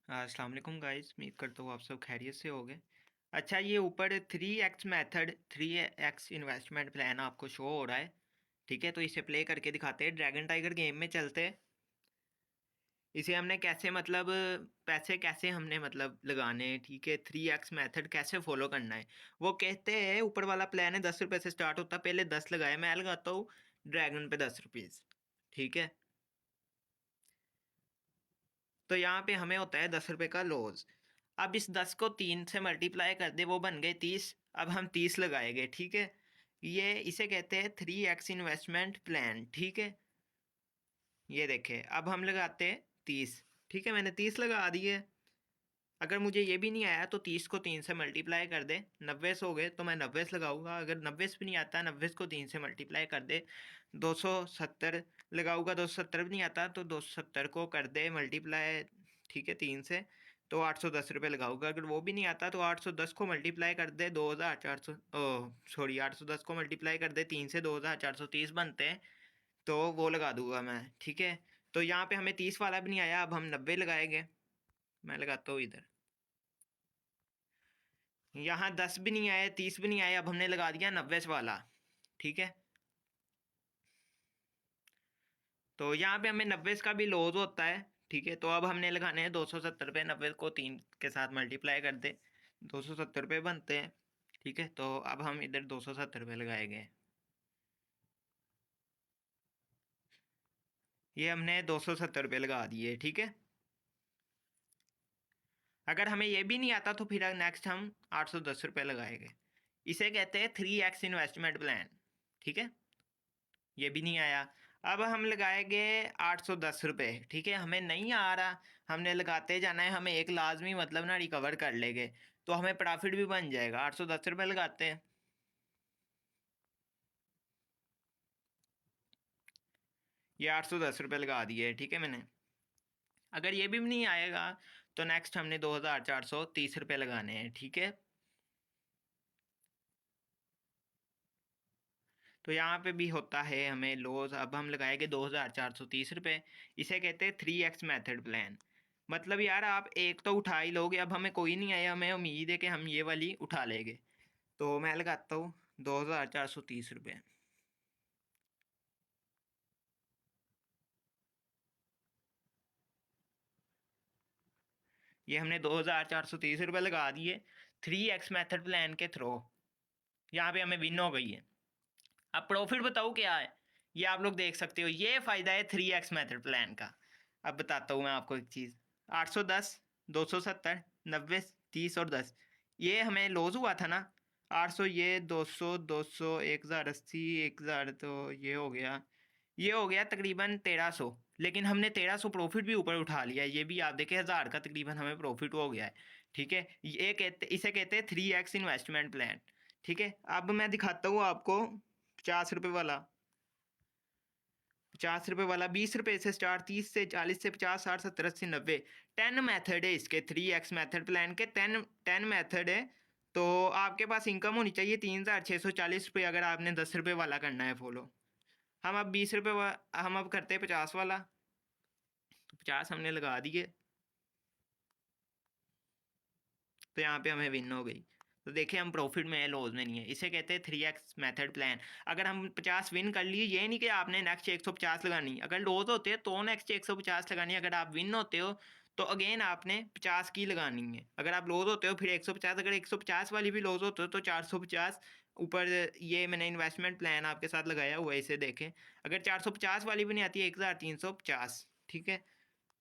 अस्सलाम वालेकुम गाइस, उम्मीद करता हूँ आप सब खैरियत से होंगे। अच्छा, ये ऊपर 3x method 3x investment plan आपको शो हो रहा है। ठीक है, तो इसे प्ले करके दिखाते हैं। ड्रैगन टाइगर गेम में चलते हैं। इसे हमने कैसे मतलब पैसे कैसे हमने मतलब लगाने हैं। ठीक है, 3x मेथड कैसे फॉलो करना है। वो कहते हैं ऊपर वाला प्लान है 10 रुपये से स्टार्ट होता है। पहले 10 लगाए, मैं लगाता हूँ ड्रैगन पे 10 रुपीज़। ठीक है, तो यहाँ पे हमें होता है 10 रुपये का लॉस। अब इस 10 को 3 से मल्टीप्लाई कर दे, वो बन गए 30। अब हम 30 लगाएंगे। ठीक है, ये इसे कहते हैं 3x इन्वेस्टमेंट प्लान। ठीक है, ये देखे अब हम लगाते हैं 30। ठीक है, मैंने 30 लगा दिए। अगर मुझे ये भी नहीं आया तो 30 को 3 से मल्टीप्लाई कर दे, 90 हो गए तो मैं 90 लगाऊंगा। अगर 90 भी नहीं आता, 90 को 3 से मल्टीप्लाई कर दे 270 लगाऊंगा। 270 भी नहीं आता तो 270 को कर दे मल्टीप्लाई, ठीक है, 3 से, तो 810 रुपये लगाऊंगा। अगर वो भी नहीं आता तो 810 को मल्टीप्लाई कर दे 2400, ओ सॉरी, 810 को मल्टीप्लाई कर दे 3 से, 2430 बनते हैं, तो वो लगा दूंगा मैं। ठीक है, तो यहाँ पे हमें 30 वाला भी नहीं आया, अब हम 90 लगाएंगे। मैं लगाता हूँ इधर। यहाँ 10 भी नहीं आए, 30 भी नहीं आए, अब हमने लगा दिया 90 वाला। ठीक है, तो यहाँ पे हमें 90 का भी लॉस होता है। ठीक है, तो अब हमने लगाने हैं 270 रुपये। 90 को 3 के साथ मल्टीप्लाई कर दे, 270 रुपये बनते हैं। ठीक है, तो अब हम इधर 270 रुपये लगाएंगे। ये हमने 270 रुपये लगा दिए। ठीक है, अगर हमें ये भी नहीं आता तो फिर नेक्स्ट हम 810 रुपये लगाएंगे। इसे कहते हैं 3x इन्वेस्टमेंट प्लान। ठीक है, ये भी नहीं आया। अब हम लगाएंगे 810 रुपये। ठीक है, हमें नहीं आ रहा, हमने लगाते जाना है, हमें एक लाजमी मतलब ना रिकवर कर लेंगे, तो हमें प्रॉफिट भी बन जाएगा। 810 रुपये लगाते हैं। ये 810 रुपये लगा दिए। ठीक है मैंने। अगर ये भी नहीं आएगा तो नेक्स्ट हमने 2430 रुपये लगाने हैं। ठीक है, तो यहाँ पे भी होता है हमें लॉस। अब हम लगाएंगे 2430 रुपये। इसे कहते हैं 3x मेथड प्लान। मतलब यार आप एक तो उठा ही लोगे, अब हमें कोई नहीं आया, हमें उम्मीद है कि हम ये वाली उठा लेंगे, तो मैं लगाता हूँ 2430 रुपये। ये हमने 2430 रुपये लगा दिए 3x मेथड प्लान के थ्रू। यहाँ पे हमें विन हो गई है। अब प्रॉफिट बताओ क्या है, ये आप लोग देख सकते हो। ये फ़ायदा है 3x मेथड प्लान का। अब बताता हूँ मैं आपको एक चीज़। 810, 270, 90, 30 और 10, ये हमें लॉस हुआ था ना। 800, ये 200, 200, 1080, 1000, तो ये हो गया तकरीबन 1300। लेकिन हमने 1300 प्रॉफिट भी ऊपर उठा लिया है। ये भी आप देखें 1000 का तकरीबन हमें प्रॉफिट हो गया है। ठीक है, इसे कहते हैं 3x इन्वेस्टमेंट प्लान। ठीक है, अब मैं दिखाता हूँ आपको 50 रुपये वाला। 50 रुपये वाला 20 रुपये से स्टार्ट, 30 से, 40 से, 50, 60, 70, 80, 90। 10 मेथड है इसके 3x मेथड प्लान के। 10 मेथड है। तो आपके पास इनकम होनी चाहिए 3640 रुपये, अगर आपने 10 रुपये वाला करना है फॉलो। हम अब 20 रुपये हम अब करते हैं 50 वाला। तो 50 हमने लगा दिए, तो यहाँ पे हमें विन हो गई। तो देखिए हम प्रॉफिट में है, लॉस में नहीं है। इसे कहते हैं 3x मेथड प्लान। अगर हम 50 विन कर लिए, ये नहीं कि आपने नेक्स्ट 150 लगानी। अगर लॉस होते हैं तो नेक्स्ट 150 लगानी है। अगर आप विन होते हो तो अगेन आपने 50 की लगानी है। अगर आप लॉस होते हो फिर 150। अगर 150 वाली भी लॉस होते हो तो 450 ऊपर। ये मैंने इन्वेस्टमेंट प्लान आपके साथ लगाया हुआ है, इसे देखें। अगर 450 वाली भी नहीं आती है, 1350। ठीक है,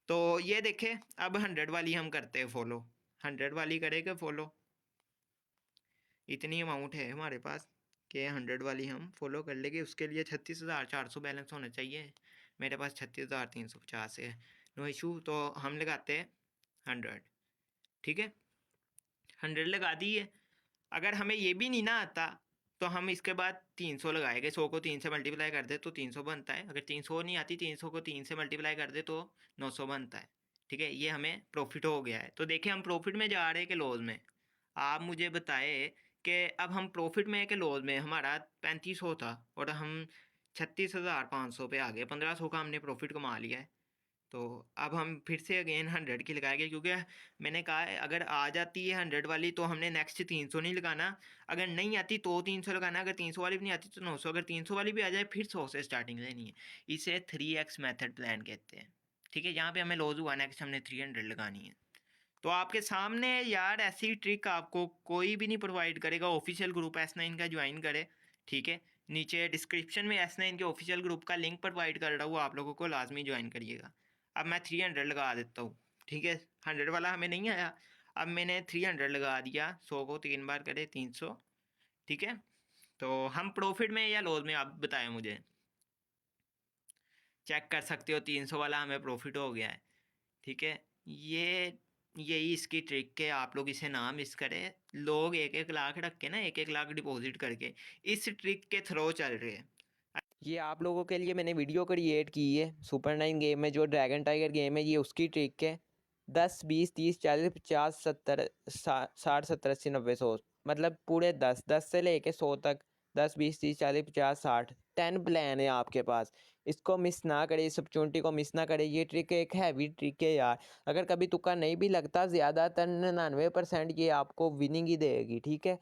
तो ये देखें। अब 100 वाली हम करते हैं फॉलो। 100 वाली करेंगे फॉलो। इतनी अमाउंट है हमारे पास कि 100 वाली हम फॉलो कर लेंगे। उसके लिए 36,400 बैलेंस होना चाहिए। मेरे पास 36,350 है। नो इशू, तो हम लगाते हैं 100। ठीक है, 100 लगा दिए। अगर हमें ये भी नहीं ना आता तो हम इसके बाद 300 लगाएंगे। 100 को 3 से मल्टीप्लाई कर दे तो 300 बनता है। अगर 300 नहीं आती, 300 को 3 से मल्टीप्लाई कर दे तो 900 बनता है। ठीक है, ये हमें प्रॉफिट हो गया है। तो देखिए हम प्रॉफिट में जा रहे हैं कि लॉस में। आप मुझे बताए कि अब हम प्रॉफिट में है कि लॉस में। हमारा 3500 था और हम 36,500 पे आ गए। 1500 का हमने प्रॉफिट कमा लिया है। तो अब हम फिर से अगेन 100 की लगाएंगे, क्योंकि मैंने कहा है अगर आ जाती है 100 वाली तो हमने नेक्स्ट 300 नहीं लगाना, अगर नहीं आती तो 300 लगाना, अगर 300 वाली भी नहीं आती तो 900, अगर 300 वाली भी आ जाए फिर 100 से स्टार्टिंग लेनी है। इसे 3x मेथड प्लान कहते हैं। ठीक है, यहाँ पे हमें लॉस हुआ, नेक्स्ट हमने 300 लगानी है। तो आपके सामने यार ऐसी ट्रिक आपको कोई भी नहीं प्रोवाइड करेगा। ऑफिशियल ग्रुप S9 का ज्वाइन करे, ठीक है, नीचे डिस्क्रिप्शन में S9 के ऑफिशियल ग्रुप का लिंक प्रोवाइड कर रहा हूँ, आप लोगों को लाजमी ज्वाइन करिएगा। अब मैं 300 लगा देता हूँ, ठीक है, 100 वाला हमें नहीं आया, अब मैंने 300 लगा दिया, 100 को 3 बार करे 300, ठीक है। तो हम प्रॉफिट में या लॉस में, आप बताएं मुझे, चेक कर सकते हो 300 वाला हमें प्रॉफिट हो गया है, ठीक है। ये यही इसकी ट्रिक है, आप लोग इसे ना मिस करें। लोग 1-1 लाख रख के ना 1-1 लाख डिपॉजिट करके इस ट्रिक के थ्रो चल रहे हैं। ये आप लोगों के लिए मैंने वीडियो क्रिएट की है। सुपर 9 गेम में जो ड्रैगन टाइगर गेम है ये उसकी ट्रिक है। 10 20 30 40 50 70 60 70 80 90 100, मतलब पूरे 10 से लेके 100 तक, 10 20 30 40 50 60 10 प्लान है आपके पास। इसको मिस ना करें, इस अपॉर्चुनिटी को मिस ना करें। ये ट्रिक एक हैवी ट्रिक है यार। अगर कभी तुक्का नहीं भी लगता, ज़्यादातर 99% ये आपको विनिंग ही देगी, ठीक है।